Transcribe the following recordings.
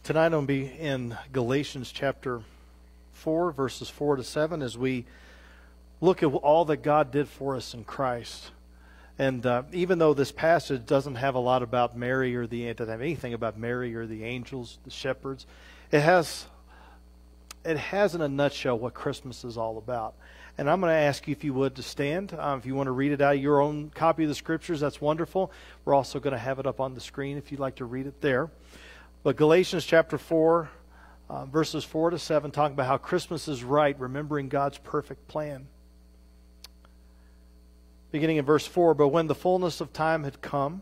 Tonight I'm going to be in Galatians chapter 4, verses 4 to 7, as we look at all that God did for us in Christ. And even though this passage doesn't have a lot about Mary or it doesn't have anything about Mary or the angels, the shepherds, it has in a nutshell what Christmas is all about. And I'm going to ask you, if you would, to stand. If you want to read it out of your own copy of the Scriptures, that's wonderful. We're also going to have it up on the screen if you'd like to read it there. But Galatians chapter 4, verses 4 to 7, talking about how Christmas is right, remembering God's perfect plan. Beginning in verse 4, "But when the fullness of time had come,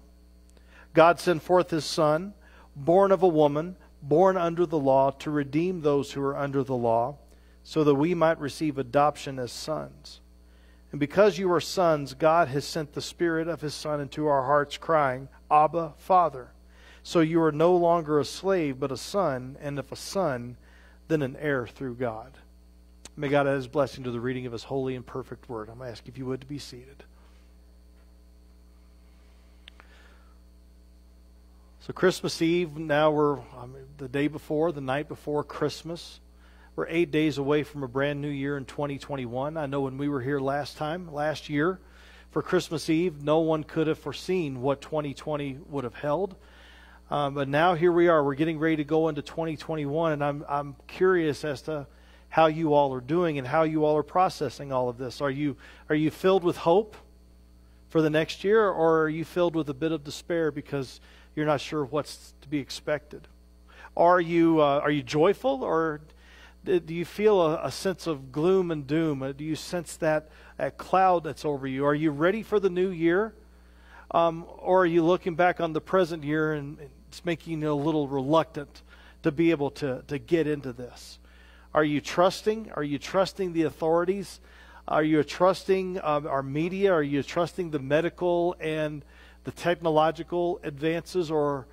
God sent forth His Son, born of a woman, born under the law, to redeem those who are under the law, so that we might receive adoption as sons. And because you are sons, God has sent the Spirit of His Son into our hearts, crying, 'Abba, Father.' So you are no longer a slave, but a son, and if a son, then an heir through God." May God add His blessing to the reading of His holy and perfect word. I'm going to ask if you would to be seated. So Christmas Eve, now we're the night before Christmas. We're 8 days away from a brand new year in 2021. I know when we were here last year, for Christmas Eve, no one could have foreseen what 2020 would have held. But now here we are. We're getting ready to go into 2021, and I'm curious as to how you all are doing and how you all are processing all of this. Are you filled with hope for the next year, or are you filled with a bit of despair because you're not sure what's to be expected? Are you joyful, or do you feel a sense of gloom and doom? Do you sense that cloud that's over you? Are you ready for the new year? Or are you looking back on the present year and it's making you a little reluctant to be able to get into this? Are you trusting? Are you trusting the authorities? Are you trusting our media? Are you trusting the medical and the technological advances? Or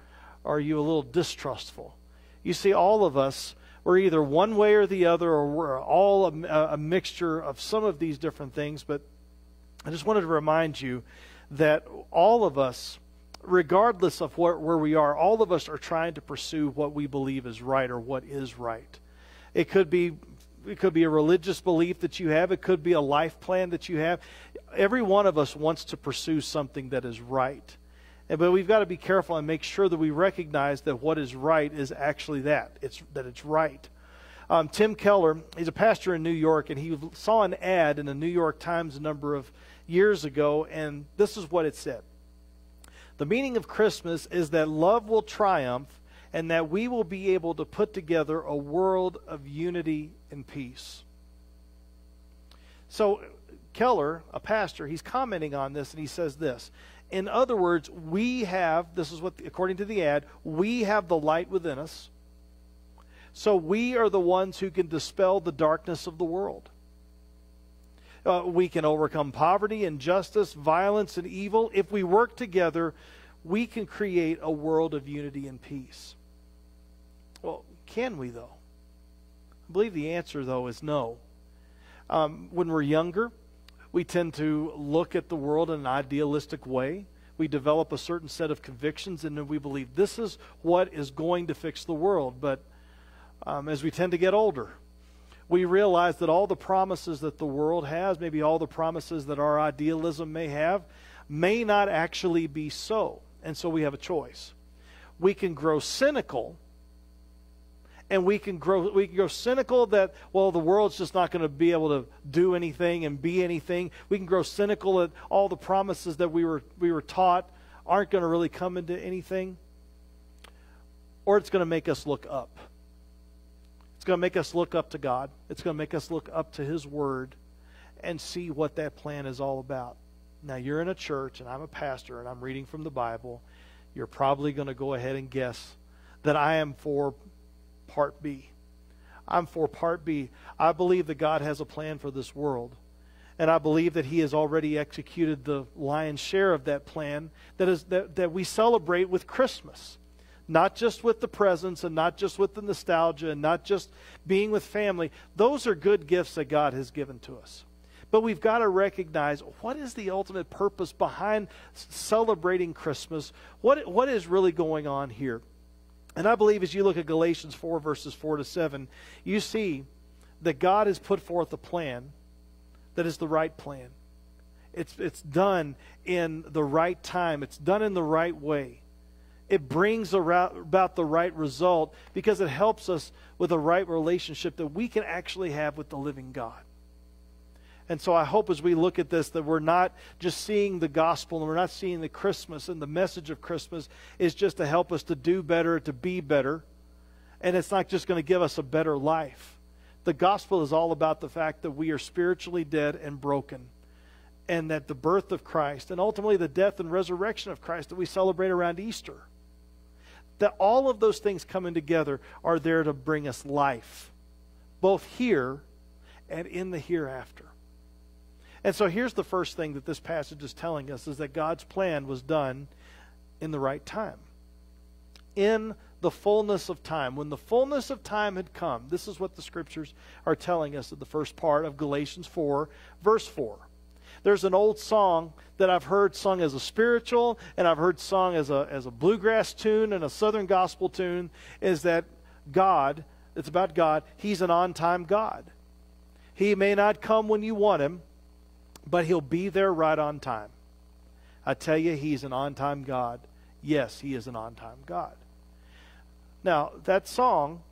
are you a little distrustful? You see, all of us, we're either one way or the other, or we're all a mixture of some of these different things. But I just wanted to remind you that all of us, regardless of where we are, all of us are trying to pursue what we believe is right, or what is right. It could be a religious belief that you have. It could be a life plan that you have. Every one of us wants to pursue something that is right. But we've got to be careful and make sure that we recognize that what is right is actually that it's right. Tim Keller, he's a pastor in New York, and he saw an ad in the New York Times a number of years ago, and this is what it said. "The meaning of Christmas is that love will triumph, and that we will be able to put together a world of unity and peace." So Keller, a pastor, he's commenting on this, and he says this: in other words, according to the ad, we have the light within us, so we are the ones who can dispel the darkness of the world. We can overcome poverty, injustice, violence, and evil. If we work together, we can create a world of unity and peace. Well, can we, though? I believe the answer, though, is no. When we're younger, we tend to look at the world in an idealistic way. We develop a certain set of convictions, and then we believe this is what is going to fix the world. But as we tend to get older, we realize that all the promises that the world has, maybe all the promises that our idealism may have, may not actually be so. And so we have a choice. We can grow cynical, and we can grow cynical that, well, the world's just not going to be able to do anything and be anything. We can grow cynical that all the promises that we were taught aren't going to really come into anything. Or it's going to make us look up. It's going to make us look up to God. It's going to make us look up to His Word and see what that plan is all about. Now, you're in a church, and I'm a pastor, and I'm reading from the Bible. You're probably going to go ahead and guess that I am for Part B. I'm for Part B. I believe that God has a plan for this world. And I believe that He has already executed the lion's share of that plan that we celebrate with Christmas. Not just with the presents, and not just with the nostalgia, and not just being with family. Those are good gifts that God has given to us. But we've got to recognize, what is the ultimate purpose behind celebrating Christmas? What is really going on here? And I believe as you look at Galatians 4, verses 4 to 7, you see that God has put forth a plan that is the right plan. It's done in the right time. It's done in the right way. It brings about the right result because it helps us with a right relationship that we can actually have with the living God. And so I hope as we look at this that we're not just seeing the gospel and we're not seeing the Christmas, and the message of Christmas is just to help us to do better, to be better. And it's not just going to give us a better life. The gospel is all about the fact that we are spiritually dead and broken, and that the birth of Christ and ultimately the death and resurrection of Christ that we celebrate around Easter, that all of those things coming together are there to bring us life, both here and in the hereafter. And so here's the first thing that this passage is telling us, is that God's plan was done in the right time. In the fullness of time. When the fullness of time had come, this is what the Scriptures are telling us in the first part of Galatians 4, verse 4. There's an old song that I've heard sung as a spiritual, and I've heard sung as a bluegrass tune and a southern gospel tune, is that God, it's about God, He's an on-time God. He may not come when you want Him, but He'll be there right on time. I tell you, He's an on-time God. Yes, He is an on-time God. Now, that song,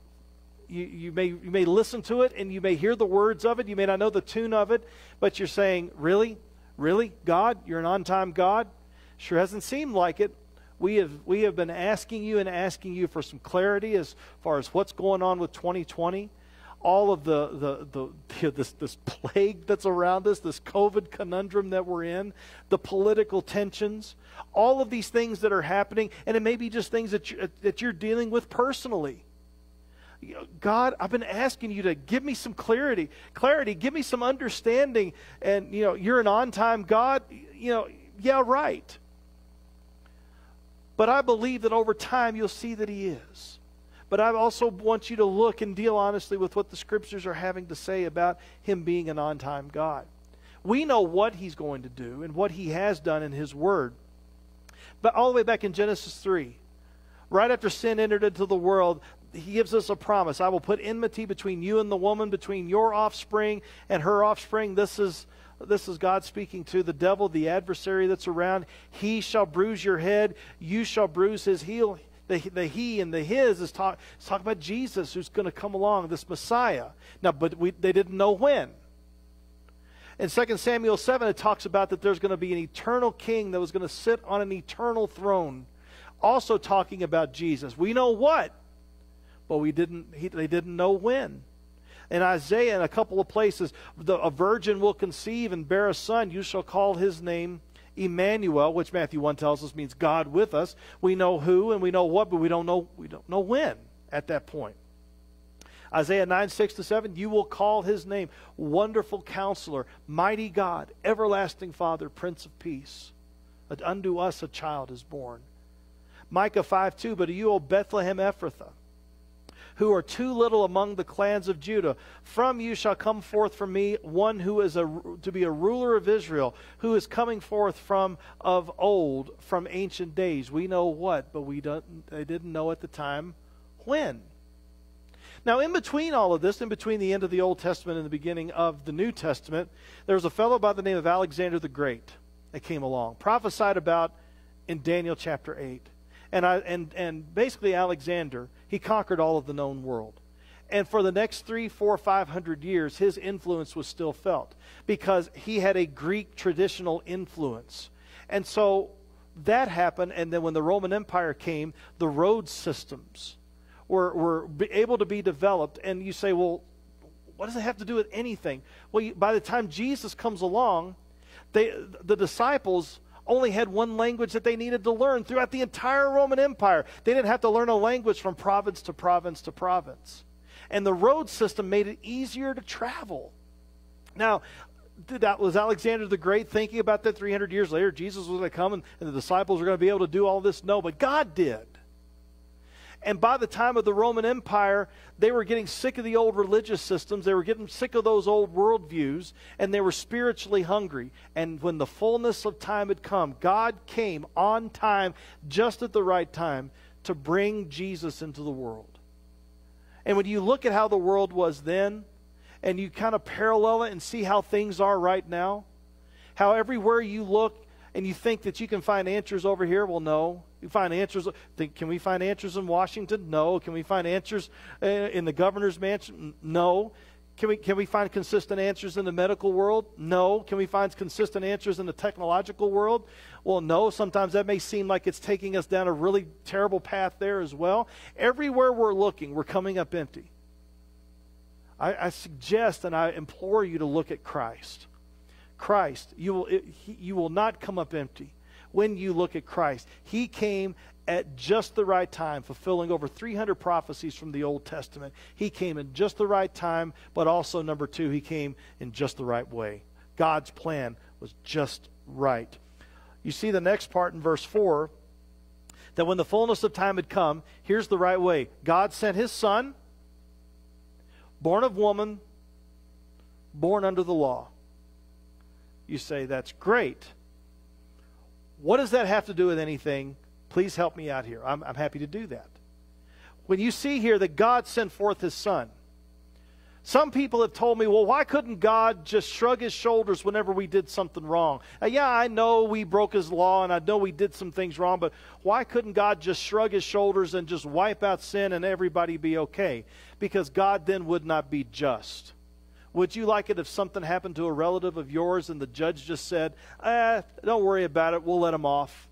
you may listen to it and you may hear the words of it. You may not know the tune of it, but you're saying, really? Really? God? You're an on-time God? Sure hasn't seemed like it. We have been asking you for some clarity as far as what's going on with 2020. All of this plague that's around us, this COVID conundrum that we're in, the political tensions, all of these things that are happening, and it may be just things that you're dealing with personally. God, I've been asking you to give me some clarity, give me some understanding, and you're an on-time God. Yeah, right. But I believe that over time you'll see that He is. But I also want you to look and deal honestly with what the Scriptures are having to say about Him being an on-time God. We know what He's going to do and what He has done in His Word. But all the way back in Genesis 3, right after sin entered into the world, He gives us a promise. I will put enmity between you and the woman, between your offspring and her offspring. This is God speaking to the devil, the adversary that's around. He shall bruise your head. You shall bruise his heel. The he and the his is talking about Jesus, who's going to come along, this Messiah. Now, but they didn't know when. In 2 Samuel 7, it talks about that there's going to be an eternal king that was going to sit on an eternal throne. Also talking about Jesus. We know what, but they didn't know when. In Isaiah, in a couple of places, a virgin will conceive and bear a son. You shall call his name Emmanuel, which Matthew 1 tells us means God with us. We know who and we know what, but we don't know when at that point. Isaiah 9, 6 to 7, you will call his name Wonderful Counselor, Mighty God, Everlasting Father, Prince of Peace. Unto us a child is born. Micah 5, 2, but to you, O Bethlehem Ephrathah, who are too little among the clans of Judah, from you shall come forth from me one who is to be a ruler of Israel, who is coming forth from of old, from ancient days. We know what, but they didn't know at the time when. Now, in between all of this, in between the end of the Old Testament and the beginning of the New Testament, there was a fellow by the name of Alexander the Great that came along, prophesied about in Daniel chapter 8. And basically Alexander, he conquered all of the known world. And for the next 300, 400, 500 years, his influence was still felt because he had a Greek traditional influence. And so that happened, and then when the Roman Empire came, the road systems were able to be developed. And you say, well, what does it have to do with anything? Well, by the time Jesus comes along, the disciples only had one language that they needed to learn throughout the entire Roman Empire. They didn't have to learn a language from province to province to province. And the road system made it easier to travel. Now, was Alexander the Great thinking about that 300 years later? Jesus was going to come and the disciples were going to be able to do all this? No, but God did. And by the time of the Roman Empire, they were getting sick of the old religious systems. They were getting sick of those old worldviews, and they were spiritually hungry. And when the fullness of time had come, God came on time, just at the right time, to bring Jesus into the world. And when you look at how the world was then, and you kind of parallel it and see how things are right now, how everywhere you look and you think that you can find answers over here, well, no. You find answers. Can we find answers in Washington? No. Can we find answers in the governor's mansion? No. Can we find consistent answers in the medical world? No. Can we find consistent answers in the technological world? Well, no. Sometimes that may seem like it's taking us down a really terrible path there as well. Everywhere we're looking, we're coming up empty. I suggest and I implore you to look at Christ. Christ, you will not come up empty when you look at Christ. He came at just the right time, fulfilling over 300 prophecies from the Old Testament. He came in just the right time, but also, number two, he came in just the right way. God's plan was just right. You see the next part in verse 4, that when the fullness of time had come, here's the right way. God sent his Son, born of woman, born under the law. You say, that's great. What does that have to do with anything? Please help me out here. I'm happy to do that. When you see here that God sent forth his Son, some people have told me, well, why couldn't God just shrug his shoulders whenever we did something wrong? Yeah, I know we broke his law and I know we did some things wrong, but why couldn't God just shrug his shoulders and just wipe out sin and everybody be okay? Because God then would not be just. Would you like it if something happened to a relative of yours and the judge just said, don't worry about it, we'll let him off?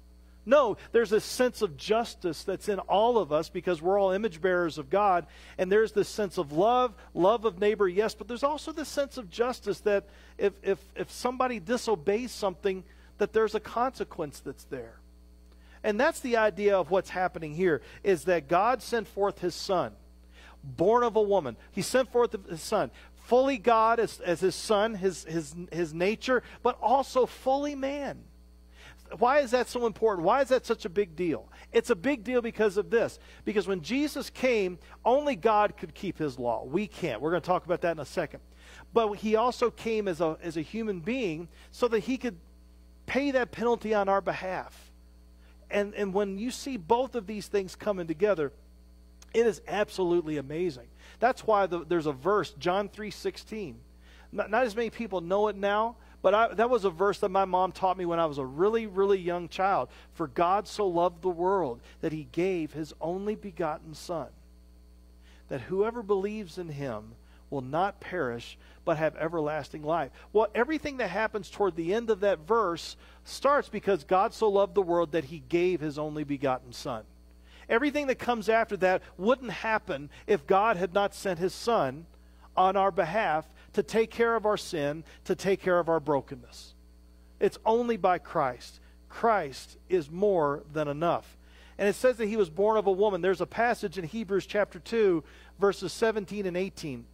No, there's a sense of justice that's in all of us because we're all image bearers of God. And there's this sense of love of neighbor, yes, but there's also this sense of justice that if somebody disobeys something, that there's a consequence that's there. And that's the idea of what's happening here, is that God sent forth his Son, born of a woman. He sent forth his Son, fully God as his Son, his nature, but also fully man. Why is that so important? Why is that such a big deal? It's a big deal because of this. Because when Jesus came, only God could keep his law. We can't. We're going to talk about that in a second. But he also came as a human being so that he could pay that penalty on our behalf. And when you see both of these things coming together, it is absolutely amazing. That's why there's a verse, John 3:16. Not as many people know it now, but that was a verse that my mom taught me when I was a really, really young child. For God so loved the world that he gave his only begotten Son, that whoever believes in him will not perish but have everlasting life. Well, everything that happens toward the end of that verse starts because God so loved the world that he gave his only begotten Son. Everything that comes after that wouldn't happen if God had not sent his Son on our behalf to take care of our sin, to take care of our brokenness. It's only by Christ. Christ is more than enough. And it says that he was born of a woman. There's a passage in Hebrews chapter 2, verses 17 and 18.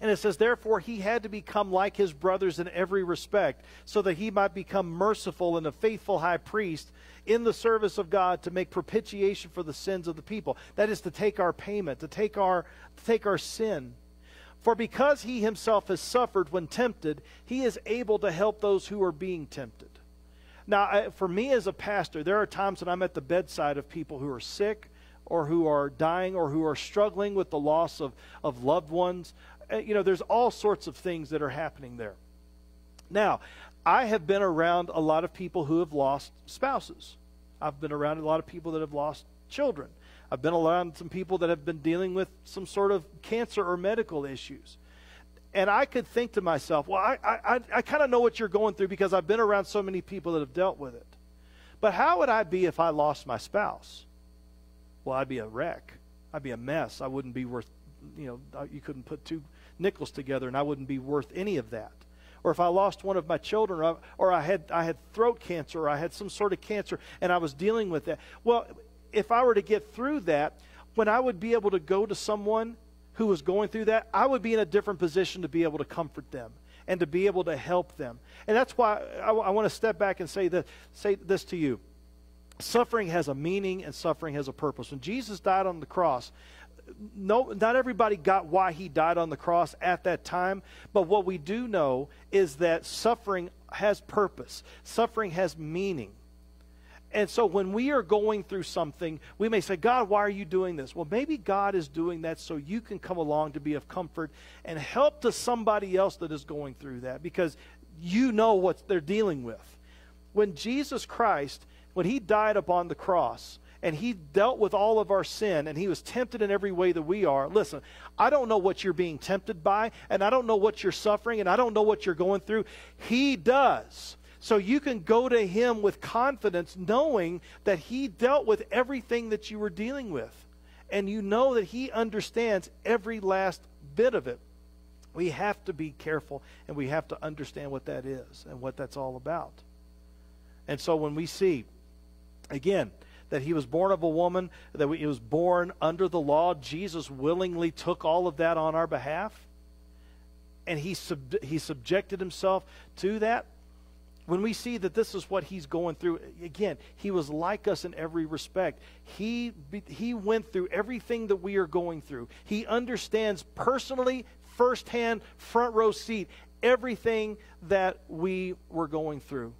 And it says, therefore he had to become like his brothers in every respect, so that he might become merciful and a faithful high priest in the service of God to make propitiation for the sins of the people. That is to take our payment, to take our sin. For because he himself has suffered when tempted, he is able to help those who are being tempted. Now, for me as a pastor, there are times when I'm at the bedside of people who are sick or who are dying or who are struggling with the loss of loved ones. There's all sorts of things that are happening there. Now, I have been around a lot of people who have lost spouses. I've been around a lot of people that have lost children. I've been around some people that have been dealing with some sort of cancer or medical issues. And I could think to myself, well, I kind of know what you're going through because I've been around so many people that have dealt with it. But how would I be if I lost my spouse? Well, I'd be a wreck. I'd be a mess. I wouldn't be worth, you couldn't put two nickels together and I wouldn't be worth any of that. Or if I lost one of my children, or I had throat cancer, or I had some sort of cancer and I was dealing with that. Well, if I were to get through that, when I would be able to go to someone who was going through that, I would be in a different position to be able to comfort them and to be able to help them. And that's why I want to step back and say this to you. Suffering has a meaning and suffering has a purpose. When Jesus died on the cross, not everybody got why he died on the cross at that time, but what we do know is that suffering has purpose. Suffering has meaning. And so when we are going through something, we may say, God, why are you doing this? Well, maybe God is doing that so you can come along to be of comfort and help to somebody else that is going through that, because you know what they're dealing with. When Jesus Christ, when he died upon the cross and he dealt with all of our sin and he was tempted in every way that we are, listen, I don't know what you're being tempted by, and I don't know what you're suffering, and I don't know what you're going through. He does. So you can go to him with confidence, knowing that he dealt with everything that you were dealing with. And you know that he understands every last bit of it. We have to be careful, and we have to understand what that is and what that's all about. And so when we see, again, that he was born of a woman, that he was born under the law, Jesus willingly took all of that on our behalf, and he subjected himself to that. When we see that this is what he's going through, again, he was like us in every respect. He went through everything that we are going through. He understands personally, firsthand, front row seat, everything that we were going through.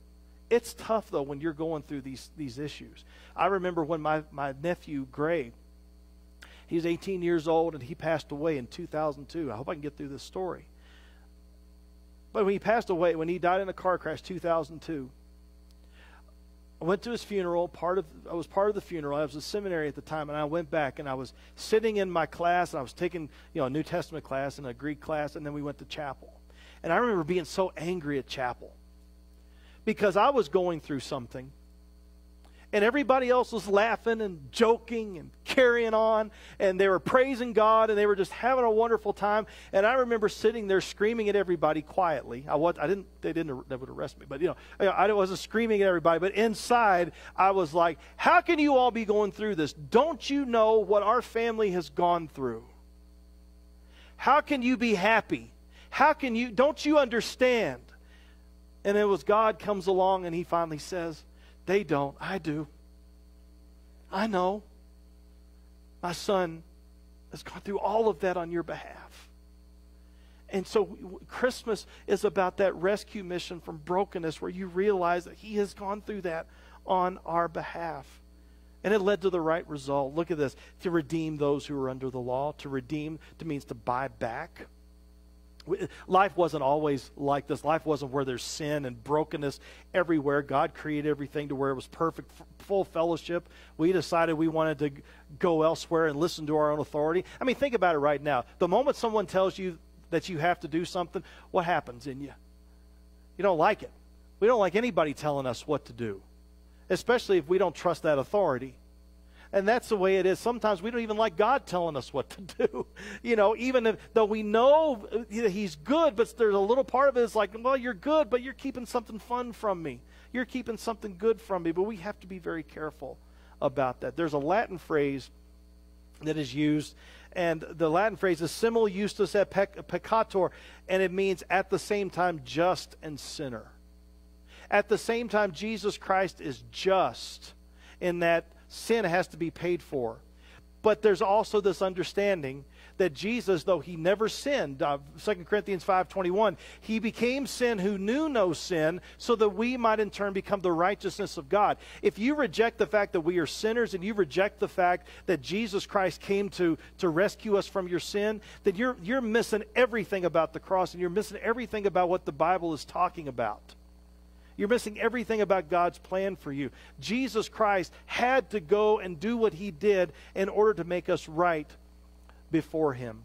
It's tough, though, when you're going through these issues. I remember when my nephew, Gray, he was 18 years old, and he passed away in 2002. I hope I can get through this story. But when he passed away, when he died in a car crash, 2002, I went to his funeral. I was part of the funeral. I was in seminary at the time, and I went back, and I was sitting in my class, and I was taking a New Testament class and a Greek class, and then we went to chapel. And I remember being so angry at chapel because I was going through something, and everybody else was laughing and joking and carrying on, and they were praising God, and they were just having a wonderful time. And I remember sitting there screaming at everybody quietly. They would arrest me, but I wasn't screaming at everybody. But inside, I was like, "How can you all be going through this? Don't you know what our family has gone through? How can you be happy? Don't you understand?" And it was God comes along, and he finally says, "They don't. I do. I know. My son has gone through all of that on your behalf." And so Christmas is about that rescue mission from brokenness, where you realize that he has gone through that on our behalf. And it led to the right result. Look at this. To redeem those who are under the law. To redeem means to buy back. Life wasn't always like this. Life wasn't where there's sin and brokenness everywhere. God created everything to where it was perfect, full fellowship. We decided we wanted to go elsewhere and listen to our own authority. I mean, think about it right now. The moment someone tells you that you have to do something, what happens in you? You don't like it. We don't like anybody telling us what to do, especially if we don't trust that authority. And that's the way it is. Sometimes we don't even like God telling us what to do. Even though we know he's good, but there's a little part of it is like, well, you're good, but you're keeping something fun from me. You're keeping something good from me. But we have to be very careful about that. There's a Latin phrase that is used, and the Latin phrase is simul justus et peccator, and it means at the same time just and sinner. At the same time, Jesus Christ is just in that sin has to be paid for. But there's also this understanding that Jesus, though he never sinned, 2 Corinthians 5:21, he became sin who knew no sin, so that we might in turn become the righteousness of God. If you reject the fact that we are sinners, and you reject the fact that Jesus Christ came to rescue us from your sin, then you're missing everything about the cross, and you're missing everything about what the Bible is talking about. You're missing everything about God's plan for you. Jesus Christ had to go and do what he did in order to make us right before him.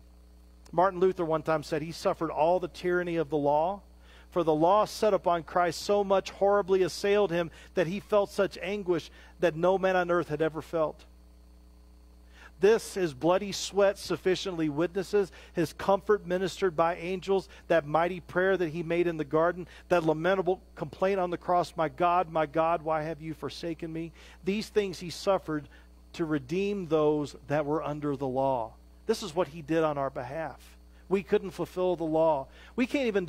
Martin Luther one time said he suffered all the tyranny of the law, for the law set upon Christ so much horribly assailed him that he felt such anguish that no man on earth had ever felt. This, his bloody sweat sufficiently witnesses, his comfort ministered by angels, that mighty prayer that he made in the garden, that lamentable complaint on the cross, my God, why have you forsaken me? These things he suffered to redeem those that were under the law. This is what he did on our behalf. We couldn't fulfill the law. We can't even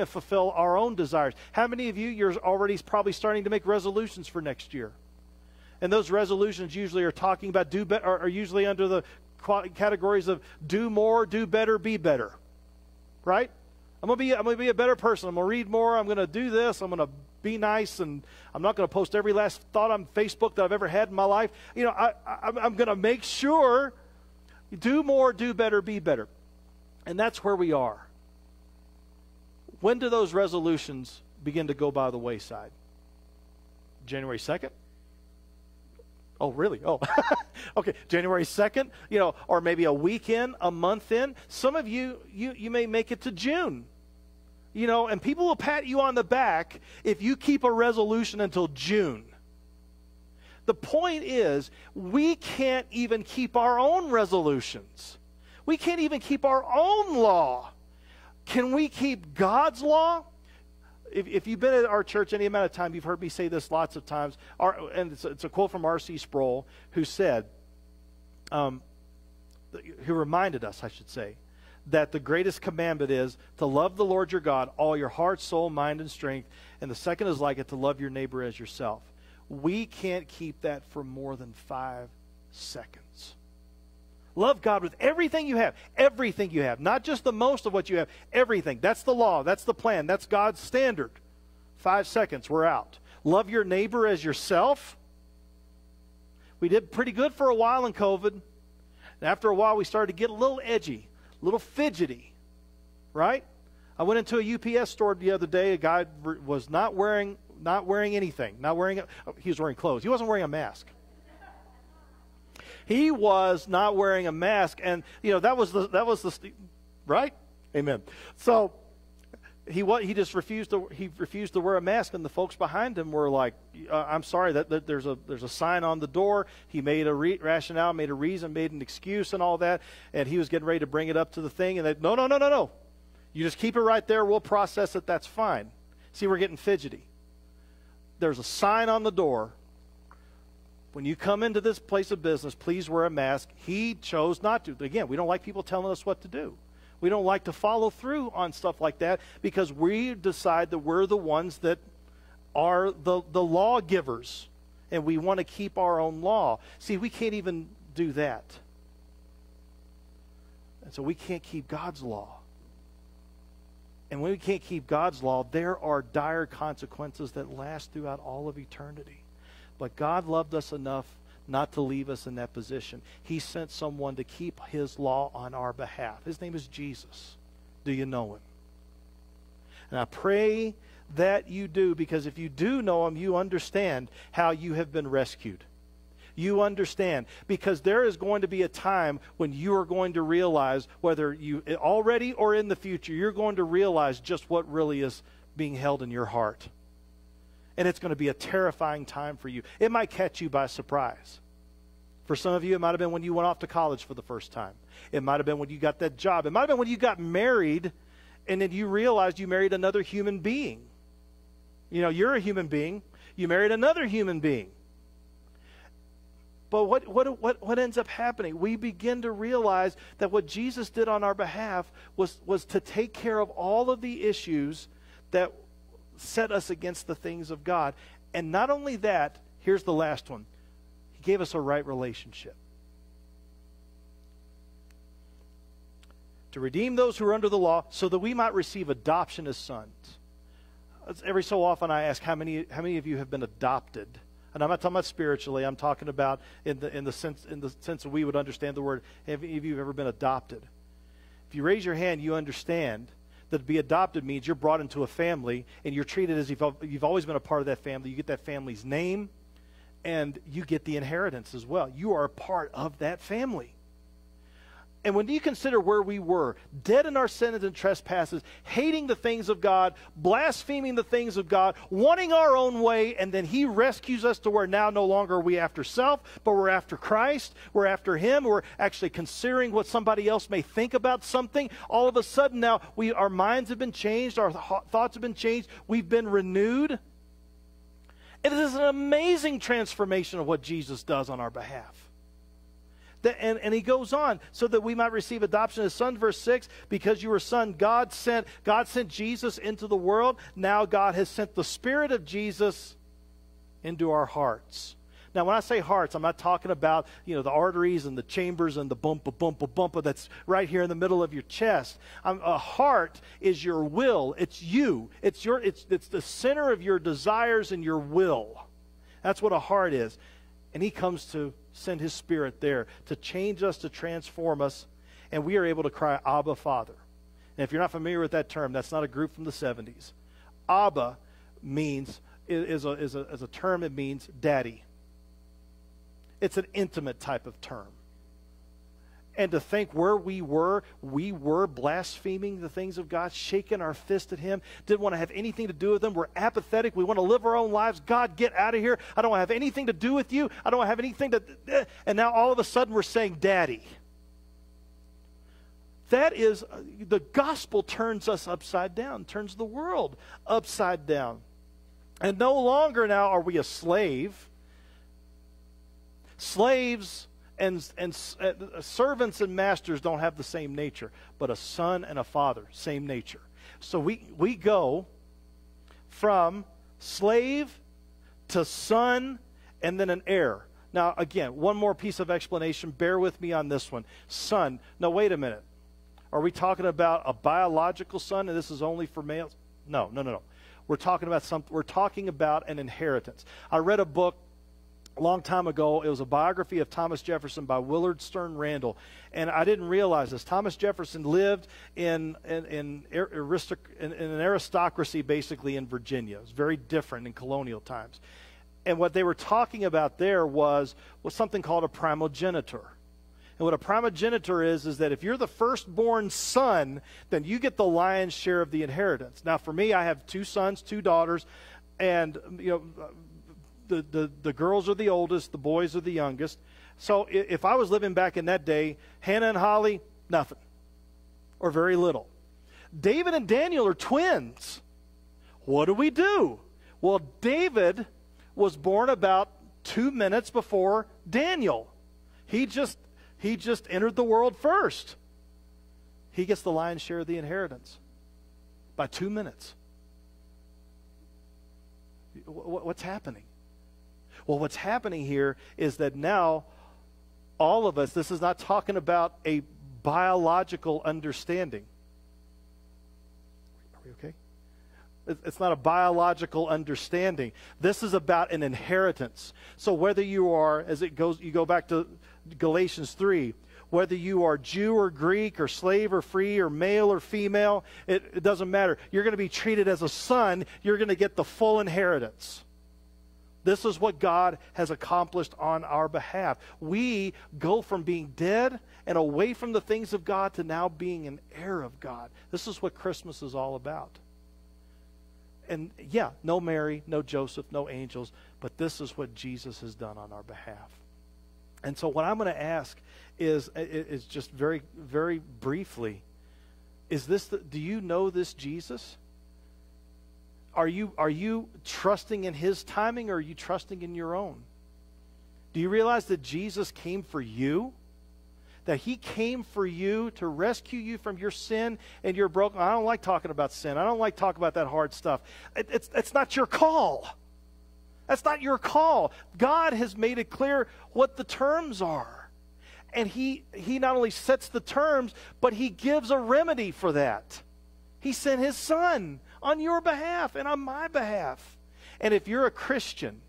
fulfill our own desires. How many of you're already probably starting to make resolutions for next year? And those resolutions usually are talking about are usually under the categories of do more, do better, be better. Right? I'm gonna be a better person. I'm gonna read more. I'm gonna do this. I'm gonna be nice, and I'm not going to post every last thought on Facebook that I've ever had in my life. You know, I'm going to make sure do more, do better, be better. And that's where we are. When do those resolutions begin to go by the wayside? January 2nd? Oh, really? Oh, okay. January 2nd, you know, or maybe a week in, a month in. Some of you may make it to June, you know, and people will pat you on the back if you keep a resolution until June. The point is, we can't even keep our own resolutions. We can't even keep our own law. Can we keep God's law? If you've been at our church any amount of time, you've heard me say this lots of times. And it's a quote from R.C. Sproul, who said, who reminded us, I should say, that the greatest commandment is to love the Lord your God, all your heart, soul, mind, and strength. And the second is like it, to love your neighbor as yourself. We can't keep that for more than 5 seconds. Love God with everything you have, not just the most of what you have, everything. That's the law, that's the plan, that's God's standard. 5 seconds, we're out. Love your neighbor as yourself. We did pretty good for a while in COVID. And after a while, we started to get a little edgy, a little fidgety, right? I went into a UPS store the other day. A guy was not wearing anything, he was wearing clothes. He wasn't wearing a mask. He was not wearing a mask, and you know that was the right? Amen. So he just refused to wear a mask, and the folks behind him were like, "I'm sorry, that there's a sign on the door." He made a rationale, made a reason, made an excuse, and all that, and he was getting ready to bring it up to the thing, and they, no, you just keep it right there. We'll process it. That's fine. See, we're getting fidgety. There's a sign on the door. When you come into this place of business, please wear a mask. He chose not to. Again, we don't like people telling us what to do. We don't like to follow through on stuff like that because we decide that we're the ones that are the lawgivers, and we want to keep our own law. See, we can't even do that. And so we can't keep God's law. And when we can't keep God's law, there are dire consequences that last throughout all of eternity. But God loved us enough not to leave us in that position. He sent someone to keep his law on our behalf. His name is Jesus. Do you know him? And I pray that you do, because if you do know him, you understand how you have been rescued. You understand, because there is going to be a time when you are going to realize, whether you already or in the future, you're going to realize just what really is being held in your heart. And it's going to be a terrifying time for you. It might catch you by surprise. For some of you, it might have been when you went off to college for the first time. It might have been when you got that job. It might have been when you got married and then you realized you married another human being. You know, you're a human being. You married another human being. But what ends up happening? We begin to realize that what Jesus did on our behalf was to take care of all of the issues that set us against the things of God. And not only that, here's the last one. He gave us a right relationship. To redeem those who are under the law, so that we might receive adoption as sons. Every so often I ask, how many of you have been adopted? And I'm not talking about spiritually. I'm talking about in the sense that we would understand the word. Have any of you ever been adopted? If you raise your hand, you understand that to be adopted means you're brought into a family and you're treated as if you've always been a part of that family. You get that family's name and you get the inheritance as well. You are a part of that family. And when you consider where we were, dead in our sins and trespasses, hating the things of God, blaspheming the things of God, wanting our own way, and then he rescues us to where now no longer are we after self, but we're after Christ, we're after him, we're actually considering what somebody else may think about something. All of a sudden now our minds have been changed, our thoughts have been changed, we've been renewed. It is an amazing transformation of what Jesus does on our behalf. And he goes on, so that we might receive adoption as sons, verse 6, because you were son, God sent Jesus into the world. Now God has sent the Spirit of Jesus into our hearts. Now, when I say hearts, I'm not talking about, the arteries and the chambers and the bumpa that's right here in the middle of your chest. A heart is your will. It's you. It's the center of your desires and your will. That's what a heart is. And he comes to send his Spirit there to change us, to transform us, and we are able to cry, Abba, Father. And if you're not familiar with that term, that's not a group from the 70s. Abba is a term. It means daddy. It's an intimate type of term. And to think where we were blaspheming the things of God, shaking our fist at him, didn't want to have anything to do with him. We're apathetic. We want to live our own lives. God, get out of here. I don't want to have anything to do with you. I don't want to have anything to... And now all of a sudden we're saying daddy. That is, the gospel turns us upside down, turns the world upside down. And no longer now are we a slave. Slaves and servants and masters don't have the same nature, but a son and a father, same nature. So we go from slave to son and then an heir. Now, again, one more piece of explanation. Bear with me on this one. Son. Now, wait a minute. Are we talking about a biological son and this is only for males? No. We're talking about an inheritance. I read a book a long time ago. It was a biography of Thomas Jefferson by Willard Stern Randall. And I didn't realize this. Thomas Jefferson lived in an aristocracy basically in Virginia. It was very different in colonial times. And what they were talking about there was something called a primogeniture. And what a primogeniture is that if you're the firstborn son, then you get the lion's share of the inheritance. Now, for me, I have 2 sons, 2 daughters, and the girls are the oldest, the boys are the youngest. So if I was living back in that day, Hannah and Holly, nothing, or very little. David and Daniel are twins. What do we do? Well, David was born about 2 minutes before Daniel. He just entered the world first. He gets the lion's share of the inheritance by 2 minutes. What's happening? Well, what's happening here is that now all of us, this is not talking about a biological understanding. Are we okay? It's not a biological understanding. This is about an inheritance. So whether you are, you go back to Galatians 3, whether you are Jew or Greek or slave or free or male or female, it doesn't matter. You're going to be treated as a son. You're going to get the full inheritance. This is what God has accomplished on our behalf. We go from being dead and away from the things of God to now being an heir of God. This is what Christmas is all about. And yeah, no Mary, no Joseph, no angels, but this is what Jesus has done on our behalf. And so what I'm going to ask is just very, very briefly, do you know this Jesus? Are you trusting in his timing, or are you trusting in your own? Do you realize that Jesus came for you? That he came for you to rescue you from your sin and your broken. I don't like talking about sin. I don't like talking about that hard stuff. It's not your call. That's not your call. God has made it clear what the terms are. And he not only sets the terms, but he gives a remedy for that. He sent his son on your behalf and on my behalf. And if you're a Christian,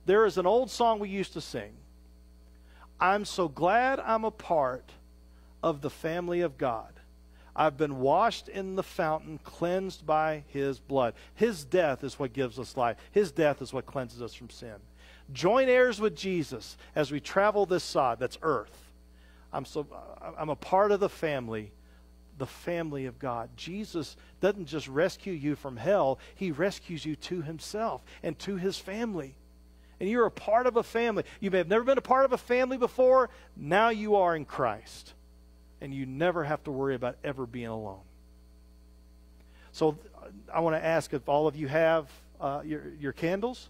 there is an old song we used to sing. I'm so glad I'm a part of the family of God. I've been washed in the fountain, cleansed by his blood. His death is what gives us life. His death is what cleanses us from sin. Join heirs with Jesus as we travel this sod, that's earth. I'm a part of the family of God. Jesus doesn't just rescue you from hell, he rescues you to himself and to his family. And you're a part of a family. You may have never been a part of a family before. Now you are in Christ. And you never have to worry about ever being alone. So I want to ask if all of you have your candles.